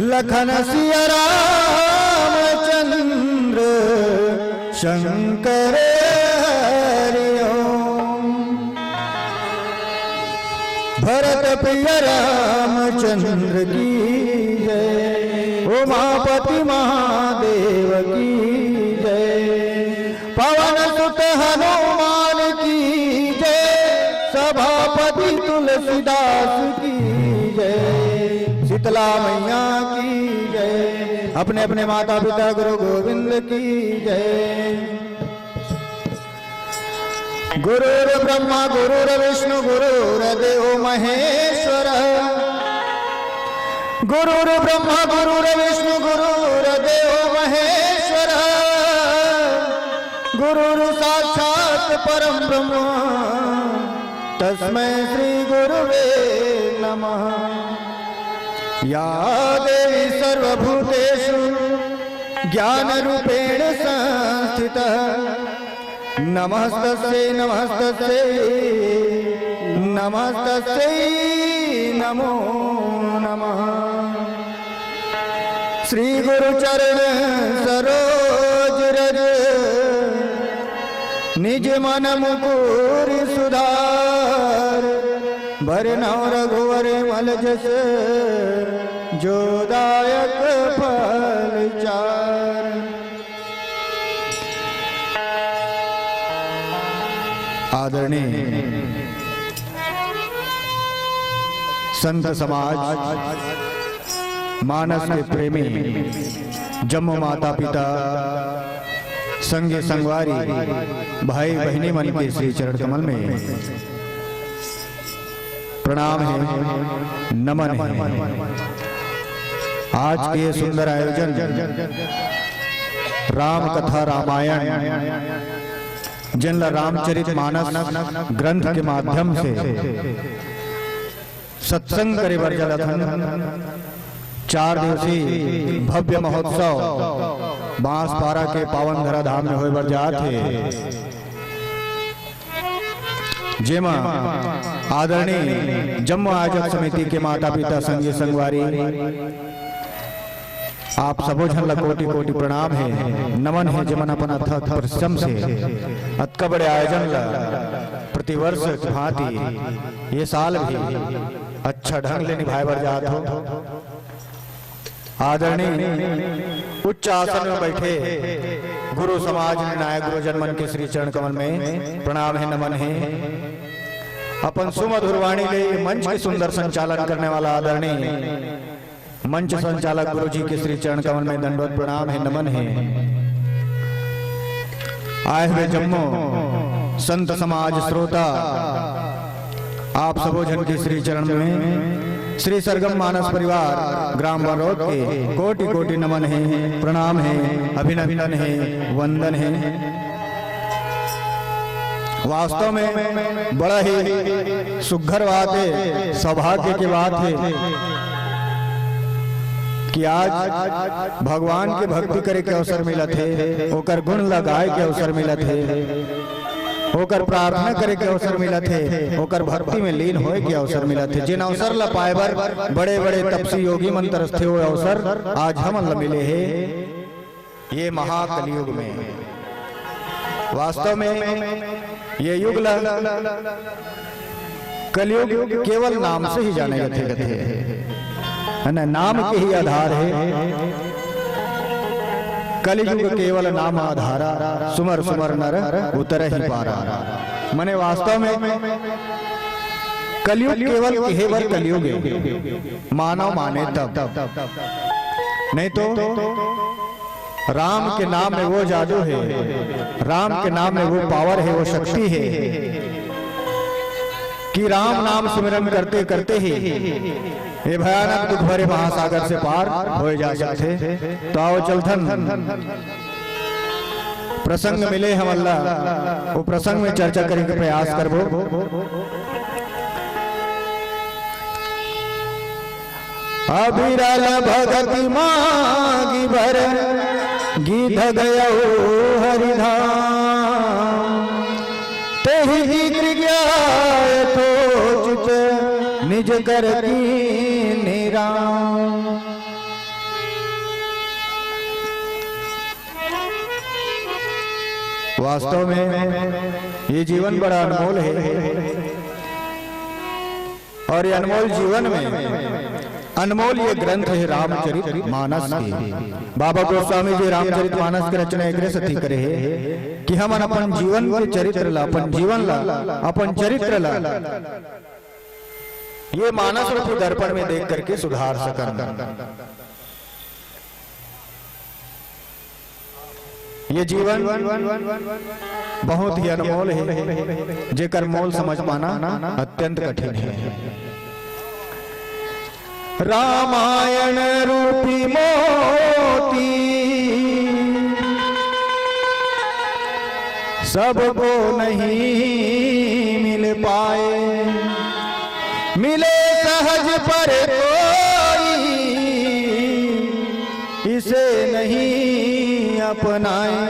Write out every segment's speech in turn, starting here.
लखन सिया रामचंद्र शंकर हरि ओम। भरत प्रिय रामचंद्र की जय, उमापति महादेव की जय, पवन सुत हनुमान की जय, सभापति तुलसीदास की जय, शीतला मैया की जय, अपने अपने माता पिता गुरु गोविंद की जय। गुरुर् ब्रह्मा गुरुर् विष्णु गुरुर्देव महेश्वर, गुरुर् ब्रह्मा गुरुर् विष्णु गुरुर्देव महेश्वर, गुरुर् साक्षात् परम ब्रह्म तस्मै श्री गुरुवे नमः। या देवी सर्वभूतेषु ज्ञानरूपेण संस्थितः, नमस्तस्यै नमस्तस्यै नमस्तस्यै नमो नमः। श्री गुरु चरण सरोज रज, निज मन मुकुर सुधार, भरनौ रघुवर मल जस, जो दायक फल चार। आदरणीय संत समाज, मानस के प्रेमी, जम्मू माता पिता, संग संगवारी, भाई बहनी मन के श्री चरण कमल में प्रणाम है, नमन है। आज के सुंदर आयोजन राम कथा रामायण जिनला रामचरित मानस ग्रंथ के माध्यम से सत्संग करे बर जलथन 4 दिवसीय भव्य महोत्सव बांसपारा के पावन धरा धाम में होए बर जात है, जेमा आदरणीय जम्मू आयोजक समिति के माता पिता, संगी संगवारी, आप सबो झन ला कोटि कोटि प्रणाम है, नमन है। जेमन अपन अथक परिश्रम से अतका बड़े आयोजन ला प्रतिवर्ष भांति ये साल भी अच्छा ढंग ले निभाए बर जात हो। आदरणीय उच्च आसन में बैठे गुरु समाज नायक गुरुजन मन के श्री चरण कमल में प्रणाम है, नमन है। अपन सुमधुर वाणी ले मंच के सुंदर संचालन करने वाला आदरणीय मंच संचालक गुरु जी के श्री चरण कमल में दंडवत प्रणाम है, नमन है। आए हुए जम्मू संत समाज श्रोता, आप सबो जन के श्री चरण में श्री सरगम मानस परिवार ग्राम बरौद के कोटि कोटि नमन है, प्रणाम है, अभिनंदन है, वंदन है। वास्तव में बड़ा ही सुघर बात है, सौभाग्य की बात है कि आज भगवान के भक्ति करे के अवसर मिलत है, ओकर गुण लगाए के अवसर मिलत है, ओकर प्रार्थना करे के अवसर मिलत है, ओकर भक्ति में लीन होए के अवसर मिलत है। जिन अवसर ला पाए बर बड़े बड़े तपसी योगी मन तरसथे हुए अवसर आज हमन ला मिले है ये महाकलियुग में। वास्तव में ये युग ला कलियुग केवल नाम से ही जाने जाते है ना, नाम के ही आधार है। कलियुग केवल नाम आधारा, सुमर सुमर नर उतर ही पारा। मने वास्तव में कलियुग केवल केवल कलियुग है, मानव माने तब, नहीं तो राम के नाम में वो जादू है, राम के नाम में वो पावर है, वो शक्ति है कि राम नाम सुमिरन करते करते ही ये भयानक दुख भरे महासागर से पार हो जा सकते। तो आओ चलथन प्रसंग मिले हम अल्लाह, वो प्रसंग में चर्चा करने का प्रयास करबो। अबिरल भगति मागी भर गीत गयो हरिधाम, तेहि गृग्याय थोचित निज कर की निराम। वास्तव में ये जीवन बड़ा अनमोल है और ये अनमोल जीवन में अनमोल ये ग्रंथ है रामचरित मानस की। बाबा गोस्वामी जी रामचरित मानस की रचना एक सती करे है कि हम अपन जीवन के चरित्र ला, अपन जीवन ला, अपन चरित्र ला ये मानस रूपी दर्पण में देख करके सुधार सकन। ये जीवन बहुत ही अनमोल है, जेकर मोल समझ पाना अत्यंत कठिन है। रामायण रूपी मोती सबको नहीं मिल पाए, मिले सहज पर कोई इसे नहीं अपनाए।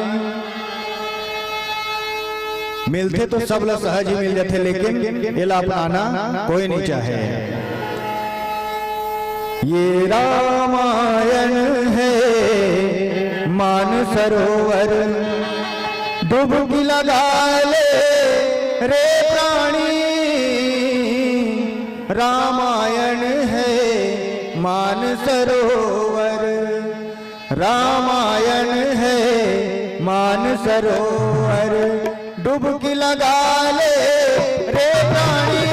मिलते तो सब लोग सहज ही मिल जाते, लेकिन इला अपनाना कोई नहीं चाहे। ये रामायण है मानसरोवर, डुबकी लगा ले रे प्राणी। रामायण है मानसरोवर, रामायण है मानसरोवर, डुबकी लगा ले रे प्राणी।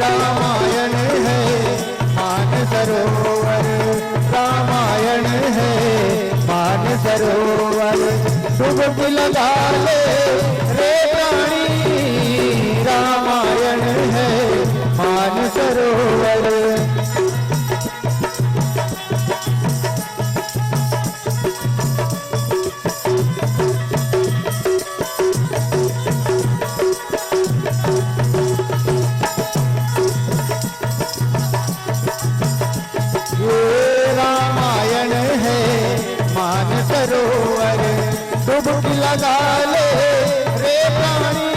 रामायण है मानसरोवर, रामायण है मानसरोवर, डुबकी लगा ले रे प्राणी। रामायण है मानसरोवर। डुबकी लगा ले रे प्राणी।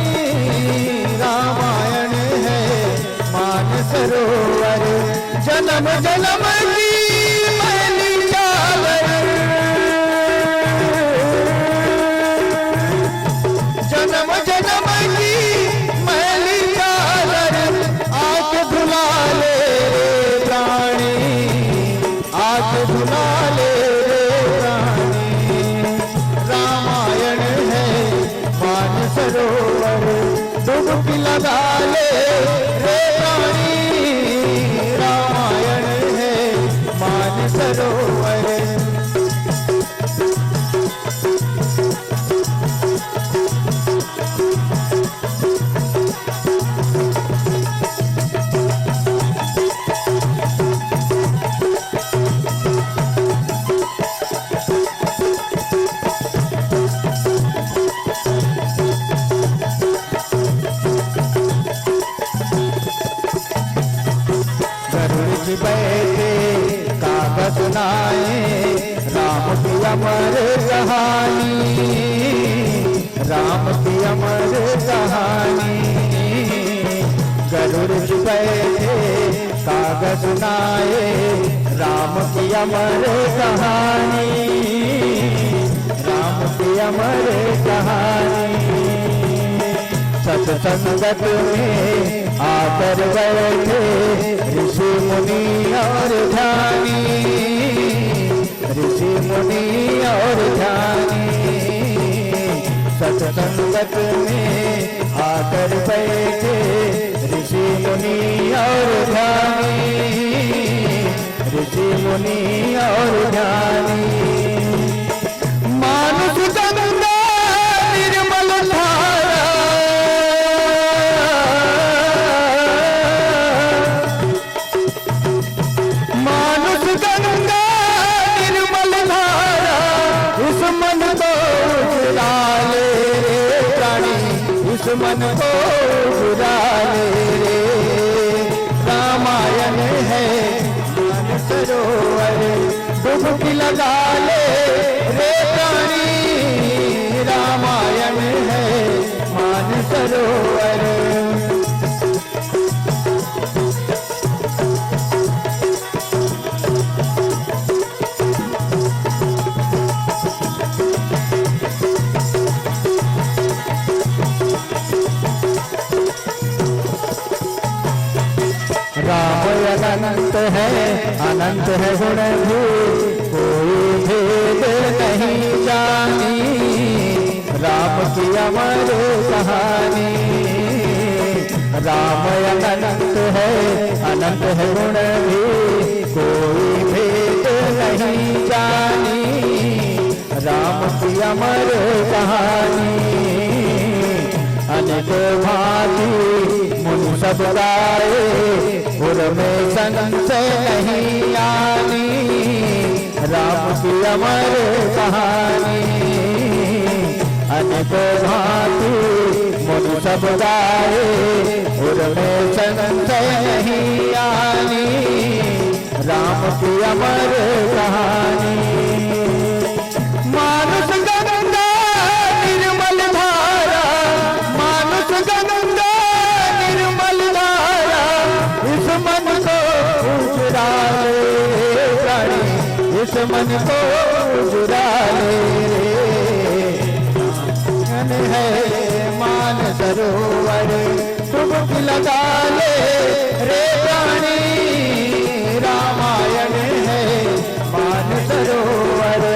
रामायण है मानसरोवर, जन्म जन्म की मैली चादर, जन्म जन्म की मैली चादर, आके धुला ले रे प्राणी, आके धुला ले रे प्राणी। रामायण है मानसरोवर, डुबकी लगा ले रे प्राणी। रामायण है मानसरोवर। बैठे कागज सुनाए राम की अमर कहानी, राम की अमर कहानी। गरुड़ जी बैठे कागज सुनाए राम की अमर कहानी, राम की अमर कहानी। सत्संगत में आकर बैठे ऋषि मुनि और ध्यानी, ऋषि मुनि और ध्यानी। सत्संगत में आकर बैठे ऋषि मुनि और ध्यानी, ऋषि मुनि और ध्यानी। मानुष गंगा निर्मल धारा, मानुष गंगा निर्मल धारा, इस मन को उजला ले रे प्राणी, इस मन को उजला ले रे। रामायण है मानसरोवर, डुबकी लगा ले रे प्राणी। रामायण है मानसरोवर। अनंत है गुण भी कोई भेद नहीं जानी, राम की अमर कहानी। राम अनंत है गुण भी कोई भेद नहीं जानी, राम की अमर कहानी। अनेक भांति मुनि सब गाए, उनमें संशय नहीं आनी, राम की अमर कहानी। अनेक भांति मुनि सब गाए, उनमें संशय नहीं आनी, राम की अमर कहानी। मानुष गंगा निर्मल धारा, मानुष गंगा निर्मल धारा, इस मन को उजड़ा ले प्राणी, इस मन को उजड़ा ले। है मान सरोवर डुबकी लगा ले रे प्राणी, रामायण है मान सरोवर।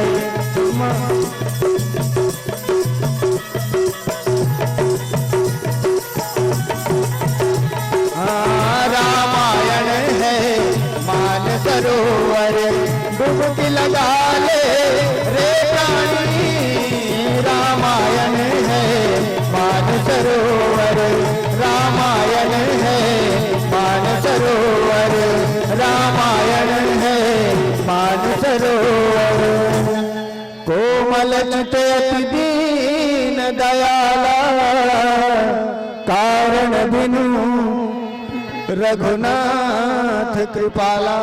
रामायण है मान सरोवर डुबकी लगा ले रे प्राणी, रामायण है मान सरोवर। रामायण है मान सरोवर, रामायण है मान सरोवर। कोमल चित अति दीन दयाला, कारण बिनु रघुनाथ कृपाला।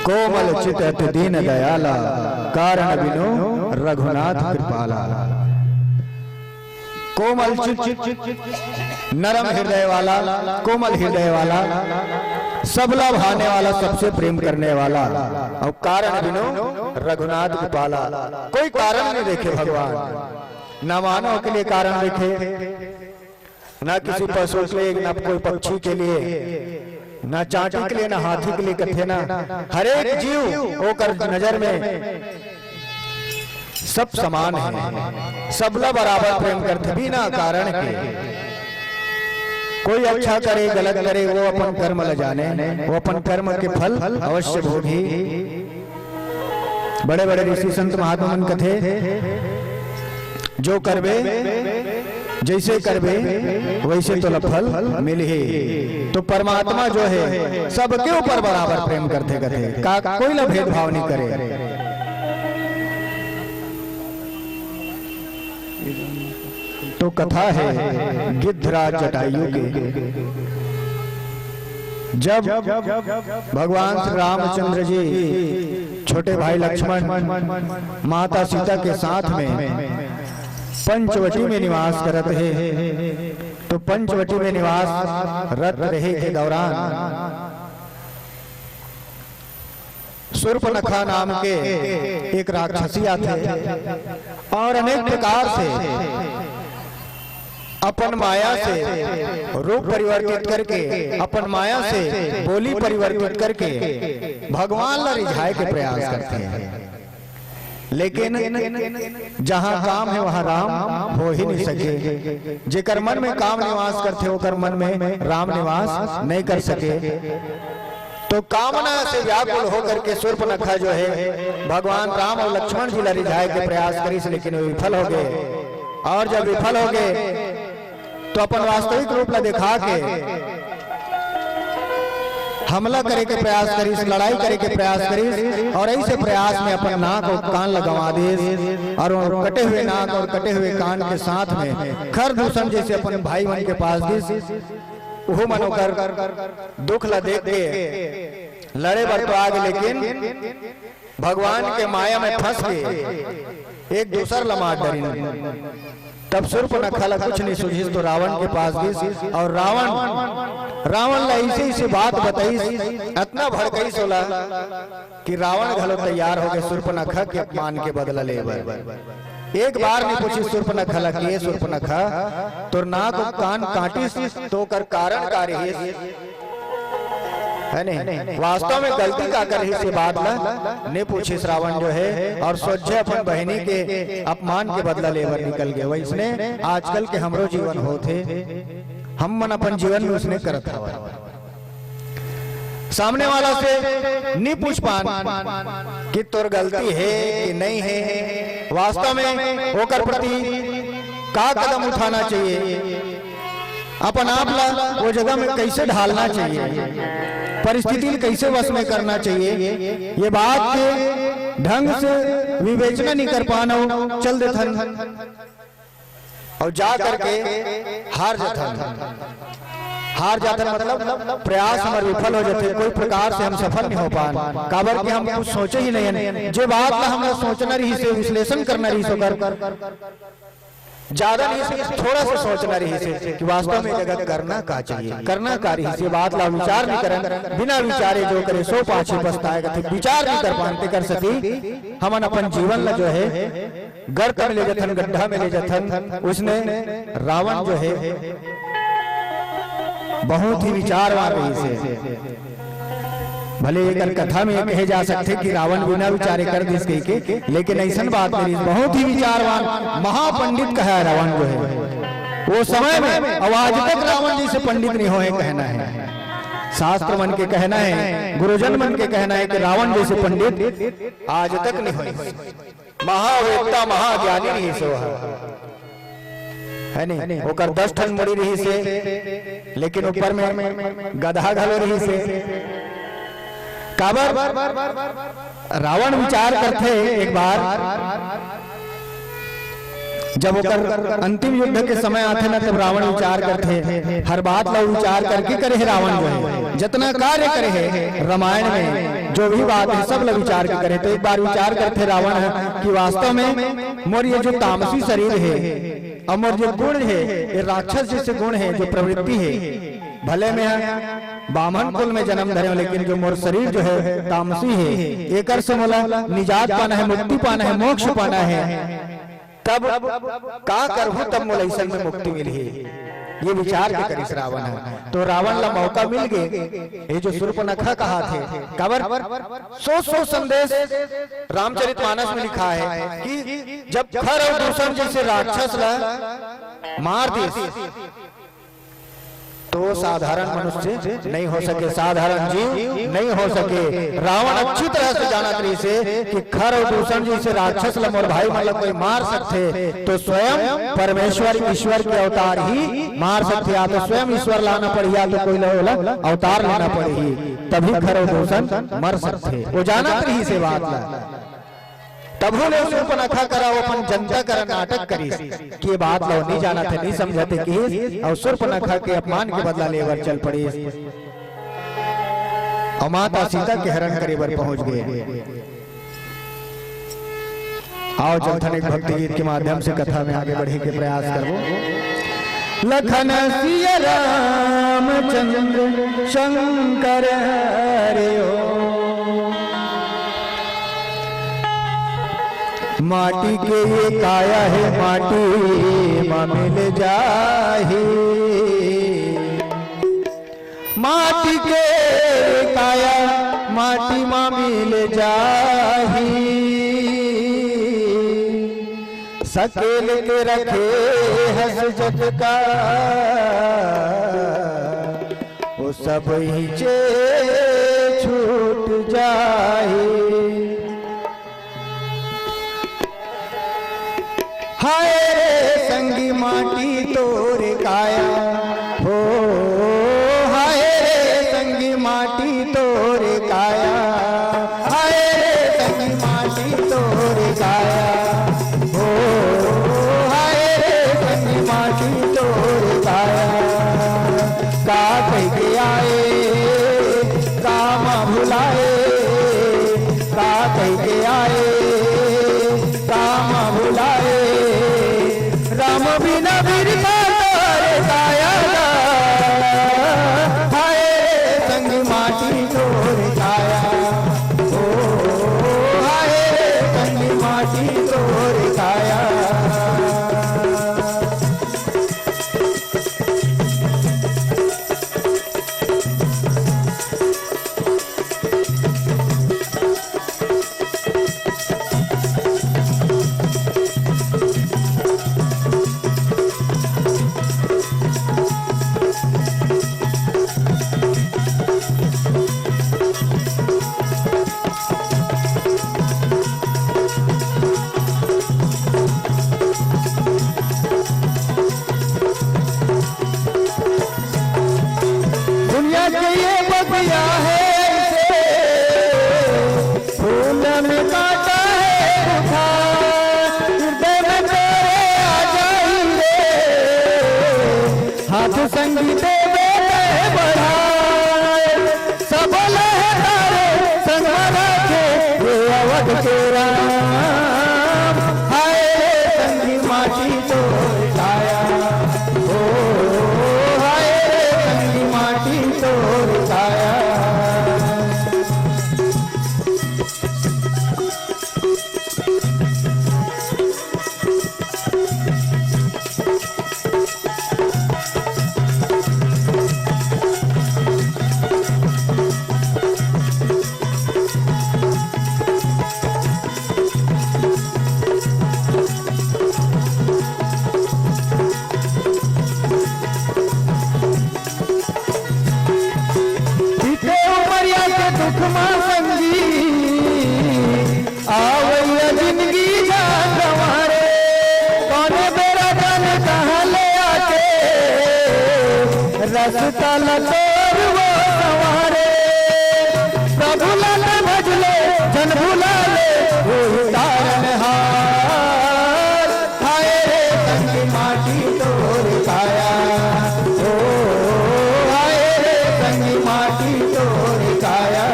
कोमल चित अति दीन दयाला, कारण बिनु रघुनाथ कृपाला। कोमल चित नरम हृदय वाला, कोमल हृदय वाला, सबला भाने वाला, सबसे प्रेम करने वाला, और कारण बिनु रघुनाथ कृपाला। कोई कारण नहीं देखे भगवान, न मानव के लिए कारण देखे, न किसी पशु के लिए, न कोई पक्षी के लिए, न चांटी के लिए, न हाथी के लिए कथे ना। हर एक जीव होकर नजर में सब समान है, सबला बराबर प्रेम करते बिना कारण के। कोई अच्छा करे गलत करे वो अपन कर्म ल जाने, वो अपन कर्म के फल अवश्य भोगी। बड़े बड़े ऋषि संत महात्मा मन कथे, जो करबे जैसे करबे वैसे तो फल मिल ही। तो परमात्मा जो है सबके ऊपर बराबर प्रेम करते कथे, कोई ला भेदभाव नहीं करे। तो कथा है गिद्धराज जटायु की। जब भगवान श्री रामचंद्र जी छोटे भाई लक्ष्मण माता सीता के साथ में पंचवटी में निवास करते हैं, तो पंचवटी में निवास रत रहे के दौरान शूर्पणखा नाम के एक राक्षसिया थे, और अनेक प्रकार से अपन माया से रूप परिवर्तित करके, अपन माया से बोली परिवर्तित करके भगवान ला रिझाए के प्रयास करते हैं। लेकिन जहां काम है वहां राम हो ही नहीं सके। जेकर मन में काम निवास करते होकर मन में राम निवास नहीं कर सके। तो कामना से व्याकुल होकर के शूर्पणखा जो है भगवान राम और लक्ष्मण जी ला रिझाए के प्रयास करी, लेकिन वे विफल हो गए। और जब विफल हो गए तो अपन वास्तविक रूप ला दिखा के हमला करे के प्रयास करीस, लड़ाई करे के प्रयास करीस, और ऐसे प्रयास में अपन नाक और कान लगवा दे, और कटे हुए नाक और कटे हुए कान के साथ में खरदूषण जैसे अपन भाई मन के पास दिस, वो मनोकर दुख ला देख के लड़े बर तो आगे, लेकिन भगवान के माया में फंस के एक दूसर ला मार डरी। तब शूर्पणखा ला कुछ नहीं सूझिस तो रावण के पास गई, और रावण ला ऐसी बात बताई, इतना भड़कई सोला कि रावण घलो तैयार हो गए शूर्पणखा के अपमान के बदला ले। एक बार नहीं पूछी शूर्पणखा ला कि शूर्पणखा तोर नाक और कान काटिस तो कर कारण का रही, है नहीं। वास्तव में गलती का कर ही से बात ला ने पूछे रावण जो है और सोचे अपन बहनी के अपमान के बदला लेवर निकल गए। वैसने आजकल के हमरो जीवन होते हम मन अपन जीवन में उसने करत हवा। सामने वाला से नहीं पूछ पान कि तोर गलती है कि नहीं है, वास्तव में होकर प्रति का कदम उठाना चाहिए, अपन आप ला वो जगह में कैसे ढालना चाहिए, परिस्थिति कैसे वश में करना चाहिए, ये बात के ढंग से विवेचना नहीं कर पाना चल देथन और जा करके हार जाथन मतलब प्रयास हमारे विफल हो जाते, कोई प्रकार से हम सफल नहीं हो पान। काबर कि हम कुछ सोचे ही नहीं, जो बात ला हमें सोचना रही से विश्लेषण करना रही सो ज्यादा नहीं से थोड़ा सा सोचना रही से कि वास्तव में जगह करना का चाहिए, करना का रही से बात ला विचार नहीं करें, बिना विचारे जो करे सो पाछे पछताएगा। विचार नहीं कर पाते कर सकी हम अपन जीवन ला जो है गर्त में ले जाथन, गड्ढा में ले जाथन। उसने रावण जो है बहुत ही विचारवान रही से, भले एक कथा में कहे जा सकते कि रावण बिना विचारे कर दिस के, लेकिन ऐसा बात नहीं, बहुत ही विचारवान महापंडित कहा रावण जो है। वो समय में आवाज तक रावण जी से पंडित नहीं होए कहना है, शास्त्र मन के कहना है, गुरुजन मन के कहना है कि रावण जैसे पंडित आज तक नहीं हुए, महावेत्ता महाज्ञानी नहीं सो है नहीं। ओकर 10 ठन मुड़ी रही से, लेकिन ऊपर में गधा घलो रही से। काबर रावण विचार करते एक बार जब ओकर अंतिम युद्ध के समय आते ना, तब रावण विचार करते हर बात ला विचार करके करे है। रावण जो है जितना कार्य करे है रामायण में जो भी बात है सब ला विचार के करे। तो एक बार विचार करते रावण है कि वास्तव में मोर ये जो तामसी शरीर है और मोर जो गुण है ये राक्षस जैसे गुण है, जो प्रवृत्ति है, भले में बामन कुल में जन्म धरे, लेकिन जो मोर शरीर जो है तामसी है, एक से मोला निजात पाना है, मुक्ति पाना है, मोक्ष पाना है, तब का करहूं तब मोला ऐसा में मुक्ति मिली। ये विचार के करिस रावण है। तो रावण ला मौका मिल गए, ये जो शूर्पणखा कहा थे काबर सो संदेश रामचरितमानस में लिखा है कि जब खर और दूषण जैसे राक्षस ला मार दी तो साधारण मनुष्य नहीं हो सके, साधारण जीव नहीं हो सके। रावण अच्छी तरह से जाना रही से कि खर और दूषण जी से राक्षस मोर भाई मतलब कोई मार सकते तो स्वयं परमेश्वर ईश्वर के अवतार ही मार सकते, या तो स्वयं ईश्वर लाना पड़ी या तो कोई अवतार लेना पड़ी, तभी खर और दूषण मर सकते। वो जाना रही से बात ला, तब ने शूर्पणखा करा वो अपन जनता करा नाटक करी कि ये बात लो नहीं जाना थे, नहीं समझते कि और शूर्पणखा के अपमान के बदला लेवर चल पड़ी और माता सीता के हरण करे बर पहुंच गए। आओ जलथन एक भक्ति गीत के माध्यम से कथा में आगे बढ़े के प्रयास करो। लखन सिया रामचंद्र शंकर हरिओ, माटी के ये काया है माटी माँ मिल जाही, माटी के काया माटी माँ मिल जाही, सकेल के रखे हस जग का वो सब ही चे छूट जाही। हाय रे संगी माटी तोरे काया हो, हाय रे संगी माटी तोरे काया, हाय रे संगी माटी तोरे काया हो, हाय रे संगी माटी तोरे काया। का कह के आए काम भुलाए, का कह के आए काम भुलाए, राम बिना वीर काया, हाय संग माटी तोर काया हो, हाय संग माटी तोर काया। चल तोर वो सवारे प्रभु लाल भजले जन भुला ले वो तारन हार हाय रे संगी माटी तोर काया ओ हाय रे संगी माटी तोर काया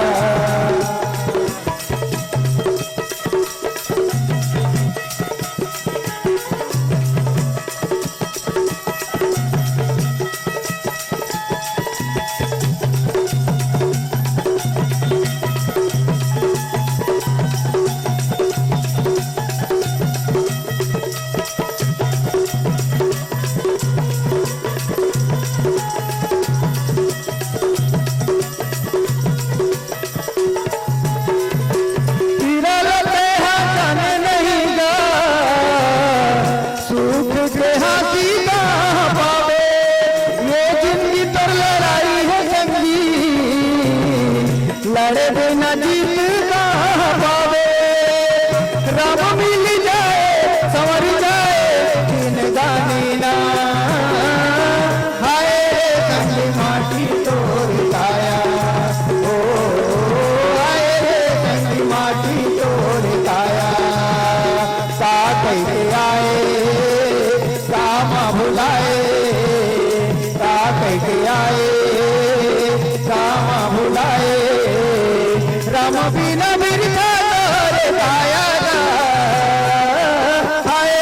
लड़े बिना जीत का पावे राम मिल जाए संवर जाए दिन गानी ना हाय रे संगी माटी तोर काया ओ हाय रे संगी माटी तोर काया सा कैसे आए सामा भुलाए सा कैसे आए सामा भुलाए राम बिना बिरथा तोरे काया हाय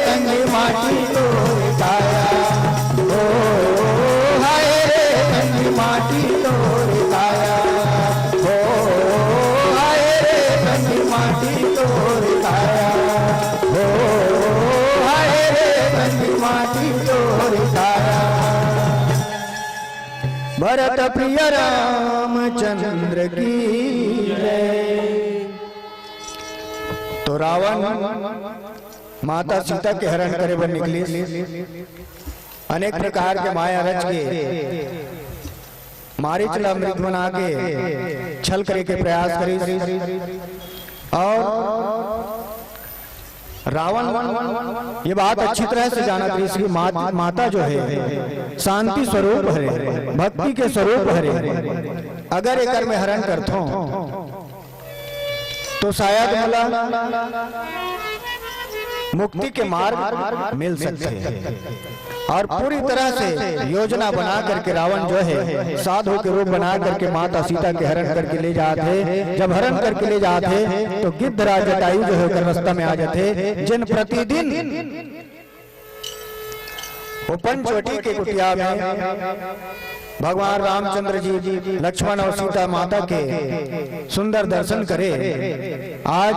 संगी माटी तोर काया ओ हाय रे संगी माटी तोर काया ओ हाय रे संगी माटी तोर काया ओ हाय रे संगी माटी तोर काया भरत प्रिय रामचंद्र की तो रावण माता सीता के हरण करे बर निकली अनेक प्रकार के माया रच के मारीच ला मृग बना के छल करे के प्रयास करी और रावण ये बात अच्छी तरह से जाना कि इसकी माता जो है शांति स्वरूप हरे भक्ति के स्वरूप हरे अगर एक में हरण करता तो शायद मला मुक्ति के मार्ग मिल सकते हैं और पूरी तरह से योजना बना करके रावण जो है साधु के रूप बना करके माता सीता के हरण करके ले जाते जब हरण करके ले जाते तो गिद्धराज जटायु जो है रास्ता में आ जाते जिन प्रतिदिन वो पंचवटी के कुटिया में भगवान रामचंद्र जी लक्ष्मण और सीता माता के सुंदर दर्शन करे आज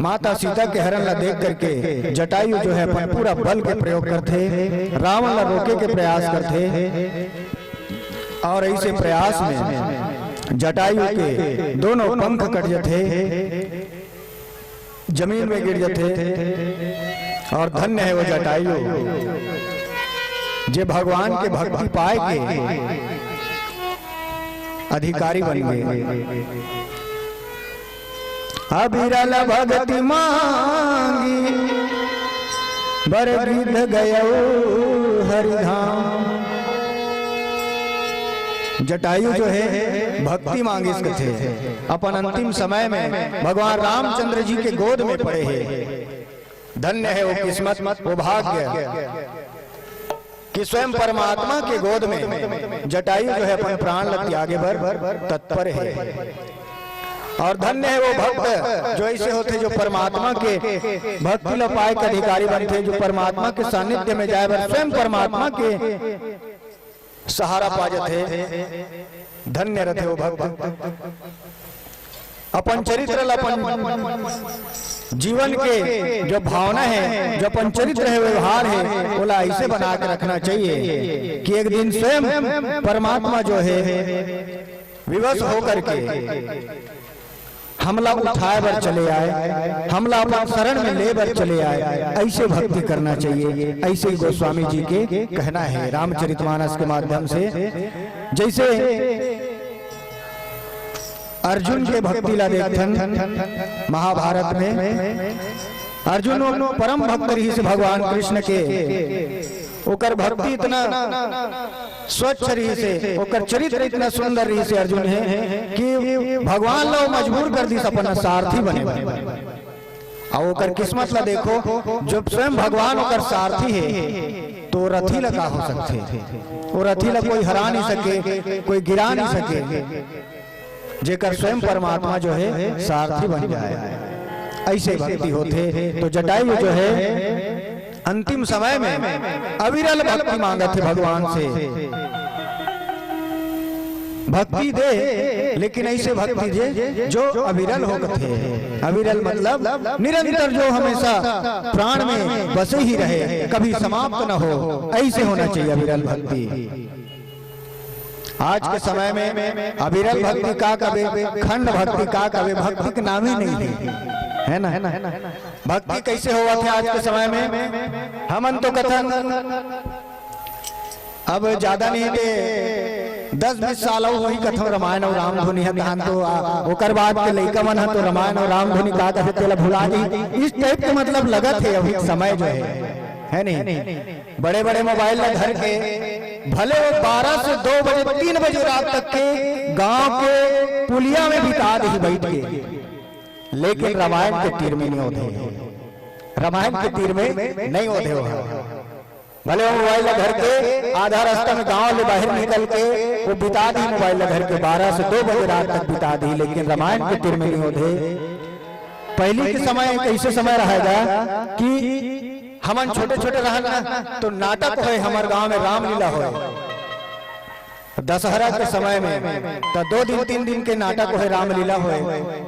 माता सीता के हरण ला देख करके जटायु जो है पूरा बल के प्रयोग करते रावण ला रोके के प्रयास करते और ऐसे प्रयास में जटायु के दोनों पंख कट जाते जमीन में गिर जाते और धन्य है वो जटायु जे भगवान के भक्ति पाए के अधिकारी बन गए अबिरल भगति मांगी बर गिद्ध गयो हरिधाम जटायु जो है भक्ति मांगी इसके थे अपन अंतिम समय में भगवान रामचंद्र जी के गोद में पड़े हैं धन्य है वो किस्मत वो भाग्य कि स्वयं परमात्मा के गोद में जटायु जो है अपन प्राण लग त्यागे बर तत्पर है और धन्य है वो भक्त जो ऐसे होते जो परमात्मा के भक्ति ला पाए के अधिकारी बनते जो परमात्मा के सानिध्य में जाए बर स्वयं परमात्मा के सहारा पा जाते धन्य रहते वो भक्त अपन चरित्र अपन जीवन के जो भावना है जो अपन चरित्र है व्यवहार है बोला ऐसे बना के रखना चाहिए कि एक दिन स्वयं परमात्मा जो है विवश होकर के हमला उठाए बर चले आए हमला अपना शरण में ले बर चले आए ऐसे भक्ति करना चाहिए ऐसे ही गोस्वामी जी के कहना है रामचरितमानस के माध्यम से जैसे अर्जुन के भक्ति ला देखन महाभारत में अर्जुन परम भक्त रही से भगवान कृष्ण के ओकर भक्ति इतना स्वच्छ रही से, ओकर चरित्र इतना सुंदर रही से अर्जुन है कि भगवान लो मजबूर कर दी अपन सारथी बने। और ओकर किस्मत ला देखो, जब स्वयं भगवान ओकर सारथी है तो रथी ला का हो सकते, वो रथी ला कोई हरा नहीं सके, कोई गिरा नहीं सके, जेकर स्वयं परमात्मा जो है सारथी बन जाए। ऐसे भक्ति होते। तो जटायु जो है अंतिम समय में अविरल भक्ति मांगा थे भगवान से, भक्ति दे लेकिन ऐसे भक्ति दे जो अविरल हो थे। अविरल मतलब निरंतर, जो हमेशा प्राण में बसे ही रहे, कभी समाप्त न हो, ऐसे होना चाहिए अविरल भक्ति। आज के समय में अविरल भक्ति का कभी, खंड भक्ति का कभी, भक्ति के नाम ही नहीं है ना। भक्ति कैसे हुआ थे आज के समय में? हमन तो कथन अब ज्यादा नहीं थे, 10-20 साल वही कथन रामायण और राम धुनी है कहान, तो ओकर बाद के लइका मन है तो रामायण और राम धुनी का कहते तेला भुला दी, इस टाइप के मतलब लगत है अभी समय जो है नहीं। बड़े बड़े मोबाइल घर के भले वो 12 से 2 बजे 3 बजे रात तक के गांव के पुलिया में बिता दे बैठ के, लेकिन रामायण के तीर में नहीं होते, रामायण के तीर में नहीं होते हो। भले वो मोबाइल घर के आधा रास्ता में गांव ले बाहर निकल के वो बिता दी, मोबाइल घर के 12 से 2 बजे रात तक बिता दी, लेकिन रामायण के तीर में नहीं होते। पहले के समय कैसे समय रहेगा कि हमन छोटे छोटे रहना तो नाटक है, हमारे गांव में रामलीला हो, दशहरा के समय में तो 2 दिन 3 दिन के नाटक हो, रामलीला हो,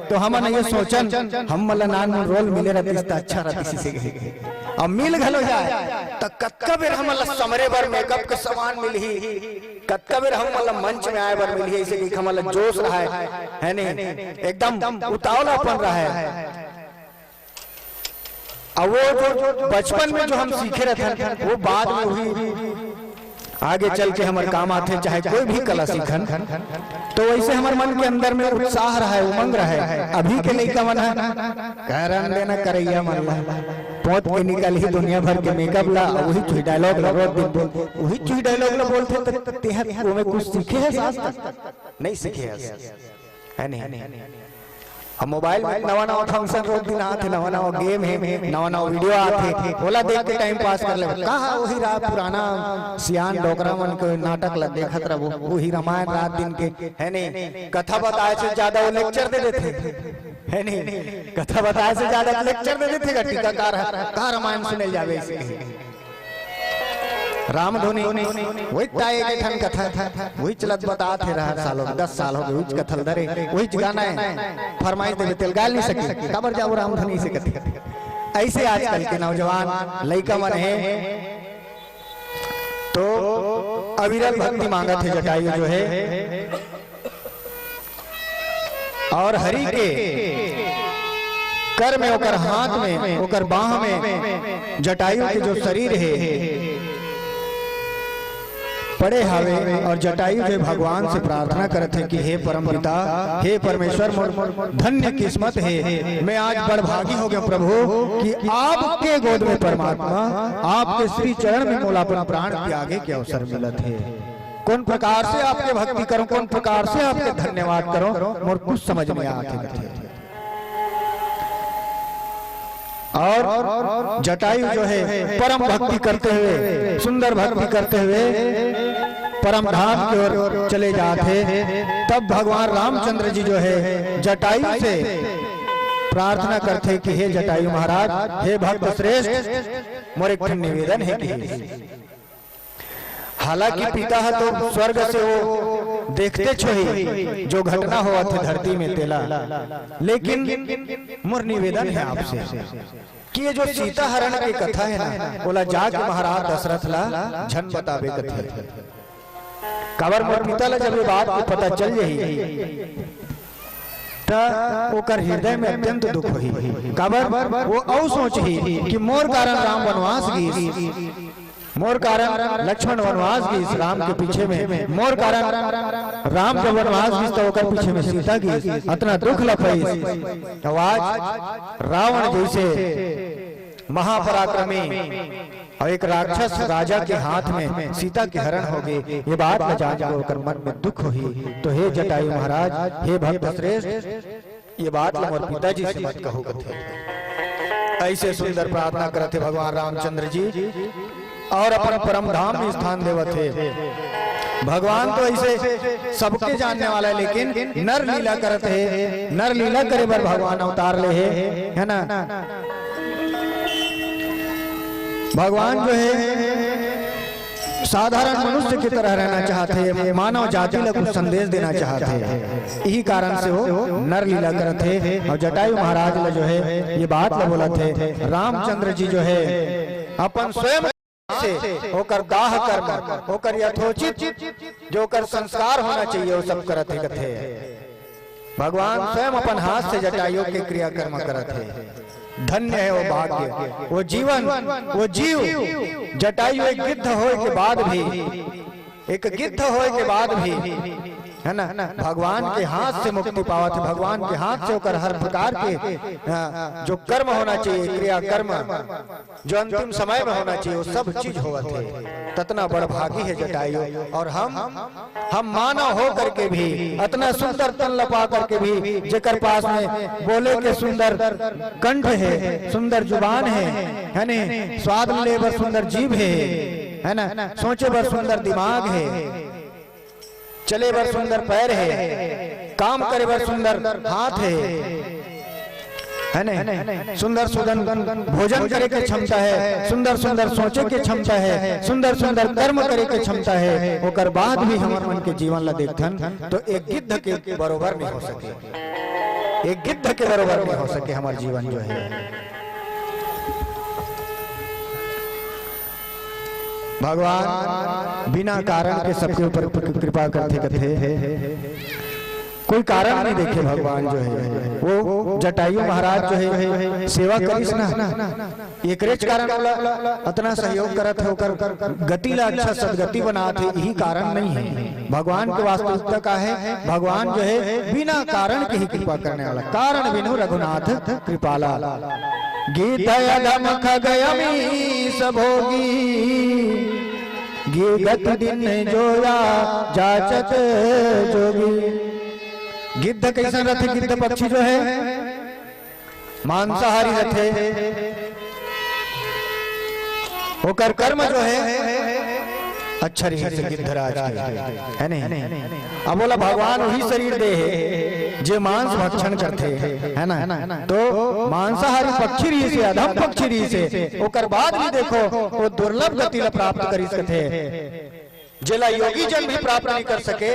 तो हमन ये सोचन हम नान रोल मिले रहती अच्छा रहती से, अब मिल घलो जाए तो कत्का बेर हम समरे बर मेकअप के सामान मिली, कत्का बेर हम मंच में आए बर मिली, ऐसे कि हम जोश रहा है नहीं, एकदम उतावलापन रहा है। अब वो जो बचपन में जो हम सीखे रहते वो बाद में हुई आगे चल के हमारे काम आते, चाहे कोई भी कला सीखन, तो वैसे हमारे मन के अंदर में उत्साह रहा है, उमंग रहा है। अभी के लइका मन है कह रहा देना करैया मन ला पहुंच के निकल ही दुनिया भर के मेकअप ला, वही चुई डायलॉग ला रोज दिन वही चुई डायलॉग ला बोलते, तो तेहर वो में कुछ सीखे है सास नहीं सीखे है नहीं। अब मोबाइल में नवा फंक्शन रोज दिन आते, नवा गेम है, नवा वीडियो आते, ओला देख के टाइम पास कर ले। कहा वही रात पुराना सियान डोकरा मन को नाटक ला देखत रहो, वही रामायण रात दिन के है नहीं। कथा बताए से ज्यादा वो लेक्चर दे देते है नहीं, कथा बताए से ज्यादा लेक्चर दे देते, टीकाकार का रामायण सुने जावे इसे राम धोनी वही ताए के ठन कथा वही चलत बताते रहा सालों 10 साल हो गए, वही कथल दरे वही गाना है, फरमाइश देवे तेल गाल नहीं सके, खबर जाओ राम धोनी से कथे। ऐसे आजकल के नौजवान लइका मन है तो अविरल भक्ति मांगा थे जटायु जो है, और हरि के कर में ओकर हाथ में ओकर बाह में जटायु के जो शरीर है पड़े हावे, और जटायु जो भगवान से प्रार्थना करते हैं कि हे परम पिता, हे परमेश्वर, धन्य किस्मत है, मैं आज बड़भागी हो गया प्रभु कि आपके गोद में परमात्मा आपके श्री चरण में मोला अपना प्राण त्यागे के अवसर मिला थे। कौन प्रकार से आपके भक्ति करो, कौन प्रकार से आपके धन्यवाद करो, मोर कुछ समझ में आते। और जटायु जो है परम भक्ति करते हुए, सुंदर भक्ति करते हुए परम धाम की ओर चले जाते, तब भगवान रामचंद्र जी जो है जटायु से प्रार्थना करते कि हे जटायु महाराज, हे भक्त श्रेष्ठ, मोर एक निवेदन है कि हालांकि पिता है तो स्वर्ग से वो देखते छोही जो घटना हुआ थे धरती में तेला, लेकिन मोर निवेदन है आपसे कि ये जो सीता हरण की कथा है ना, बोला जाके महाराज दशरथ ला झन बतावे कथे, कबर मोर पिता ला जब ये बात को पता चल जाही ओकर हृदय में अत्यंत दुख हुई। कबर वो औ सोची कि मोर कारण राम वनवास गई, मोर कारण लक्ष्मण वनवास गई राम के पीछे में, मोर कारण राम जब वनवास गई तो ओकर पीछे में सीता गई, इतना दुख लपई। आज रावण जैसे महापराक्रमी और एक राक्षस राजा के हाथ में सीता के हरण हो गए। ये बात न जान कर मन में दुख हुई। तो हे जटायु महाराज, हे भक्त श्रेष्ठ, ये बात मोर पिताजी से मत कहो कथे। ऐसे सुंदर प्रार्थना करते भगवान रामचंद्र जी और अपन परम धाम में स्थान देवत थे। भगवान तो ऐसे सबके जानने वाला है, लेकिन नर लीला करते है। नर लीला करे बर भगवान अवतार ले है ना। भगवान जो है साधारण मनुष्य की तरह रहना चाहते हैं, मानव जाति को कुछ संदेश देना चाहते हैं। यही कारण से वो नर लीला करते हैं। और जटायु महाराज जो है ये बात बोला थे, रामचंद्र जी जो है अपन स्वयं से होकर दाह कर्म होकर यथोचित जो कर संस्कार होना चाहिए वो सब करते कथे। भगवान स्वयं अपन हाथ से जटायु के क्रियाकर्म करते। धन्य है वो भाग्य, वो जीवन, वो जीव। जटायु एक गिद्ध होए के बाद भी, एक गिद्ध होए के बाद भी है ना भगवान के हाथ से मुक्ति पावा थे। भगवान के हाथ से होकर हर प्रकार के जो कर्म होना चाहिए, क्रिया कर्म जो अंतिम समय में होना चाहिए, वो सब चीज हुआ थे। ततना बड़ भागी है जटायु। और हम मानव हो करके भी, इतना सुंदर तन लपा करके भी, जेकर पास में बोले के सुंदर कंठ है, सुंदर जुबान है ना, स्वाद ले बर सुंदर जीभ है ना, सोचे बर सुंदर दिमाग है, चले बर सुंदर पैर है, काम करे बर सुंदर हाथ है ना, सुंदर सुंदर भोजन करे के क्षमता है, सुंदर सुंदर सोचे के क्षमता है, सुंदर सुंदर कर्म करे के क्षमता है। ओकर बाद भी हमार मन के जीवन ला देखथन तो एक गिद्ध के बरोबर नहीं हो सके। एक गिद्ध के बरोबर नहीं हो सके हमार जीवन जो है। भगवान बिना कारण के सबके ऊपर कृपा करते करते, कोई कारण नहीं देखे। भगवान जो है वो जटायु महाराज जो है सेवा करिस ना, एक कारण इतना सहयोग करत है, गति ला अच्छा सदगति बनाते, यही कारण नहीं है। भगवान के वास्तविकता का है, भगवान जो है बिना कारण के ही कृपा करने वाला। कारण बिनु रघुनाथ कृपाला। गीत अधम खगयमी भोगी, गीत दिन जोया जाचत जोगी। गिद्ध कैसा रथे? गिद्ध पक्षी जो है मांसाहारी रथे। होकर कर्म जो है अच्छा रही से गिद्धराज है नहीं। अब बोला भगवान वही शरीर दे है जो मांस भक्षण करते है ना। तो मांसाहारी पक्षी रही से, अधम पक्षी रही से, ओकर बाद भी देखो वो दुर्लभ गति ला प्राप्त करी सकते, जेला योगी जन भी प्राप्त नहीं कर सके,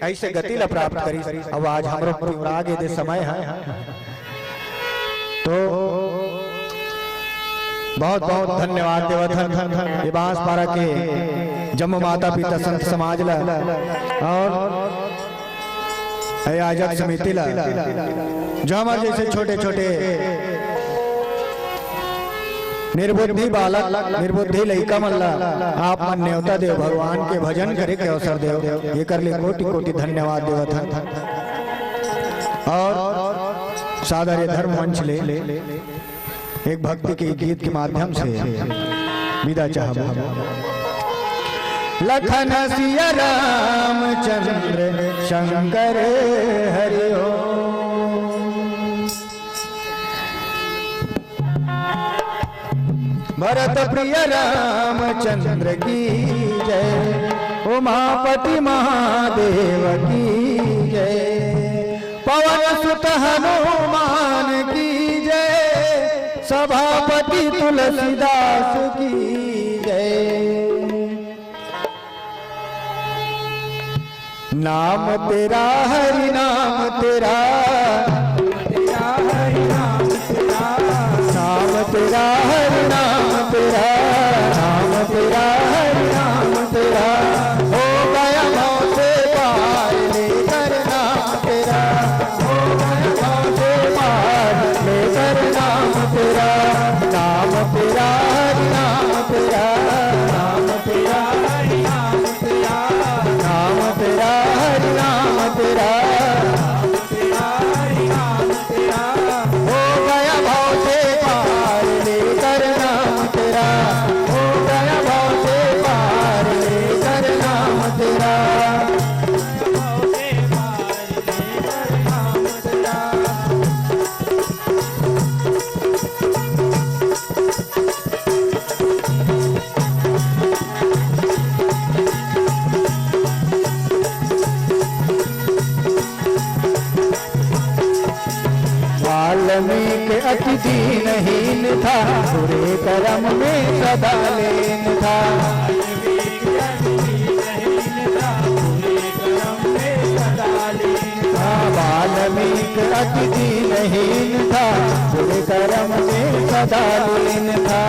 ऐसे गति ला प्राप्त करी। अब आज हमरो आगे दे समय है तो बहुत बहुत धन्यवाद देवत ये बांसपारा के जम्मू माता पिता संत समाज ला और आयोजक समिति ला, जो हमारे जैसे छोटे छोटे निर्बुद्धि बालक, निर्बुद्धि लइका मन ला आप मन न्योता देव, भगवान के भजन करे के अवसर देव। ये कर ले कोटि कोटि धन्यवाद देवत। और सादर धर्म मंच ले एक भक्ति के गीत के माध्यम से विदा चाहबो। लखन सिया रामचंद्र शंकर हरि ओम। भरत प्रिय रामचंद्र की जय, उमापति महादेव की जय, पवन सुत हनुमान की जय, सभापति तुलसीदास की जय। नाम तेरा हरि नाम तेरा, हरि नाम तेरा, नाम तेरा हरि नाम तेरा, नाम तेरा हरि नाम तेरा, हो गया भव से पार लेकर नाम तेरा, हो गया भव से पार लेकर नाम तेरा, नाम तेरा हरि नाम तेरा, नाम तेरा हरि नाम तेरा, नाम तेरा हरि नाम तेरा, नाम तेरा वाल्मीकि अति दीनहीन था, बुरे कर्म में सदा लीन था। वाल्मीकि अति दीनहीन था, बुरे कर्म में सदा लीन था।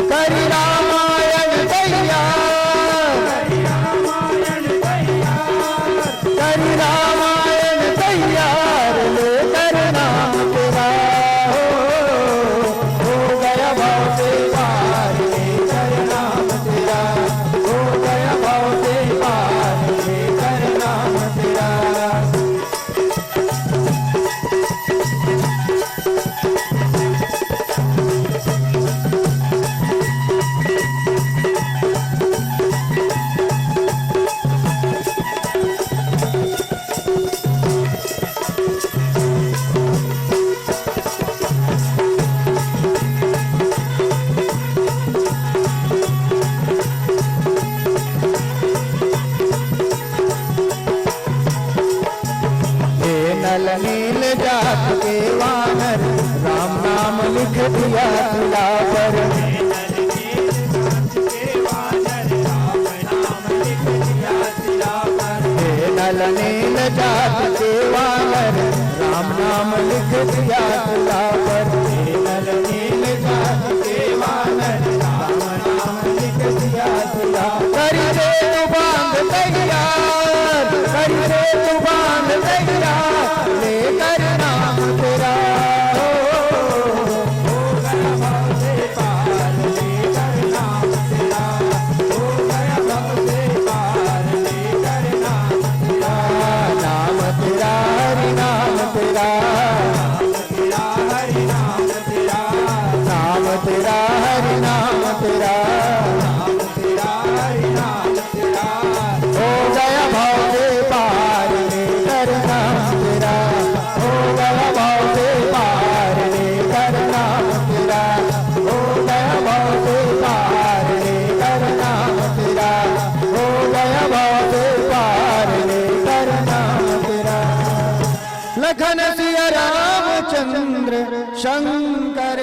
करि रामायण तैयार, करि रामायण तैयार, लेकर नाम तेरा हो गया भव से पार, लेकर नाम तेरा हो गया भव से पार, लेकर नाम तेरा। नल नील जात के वानर, राम नाम लिख दिया तुला पर। नल नील जात के वानर, राम नाम लिख दिया तुला पर। नल नील जात के वानर, राम नाम लिख दिया तुला। करि रे तू बांध तैयार, करि रे तू बांध तैयार, लेकर नाम तेरा हो गया भव से पार, लेकर नाम तेरा हो गया भव से पार, लेकर नाम तेरा। नाम तेरा हरि नाम तेरा, नाम तेरा हरि नाम तेरा, नाम तेरा हरि नाम तेरा। हो गया भव से पार, लेकर नाम तेरा हो गया भव से पार, लेकर नाम तेरा हो गया भव से पार, लेकर नाम तेरा हो गया भव से पार, लेकर नाम तेरा। लखन सिया रामचंद्र शंकर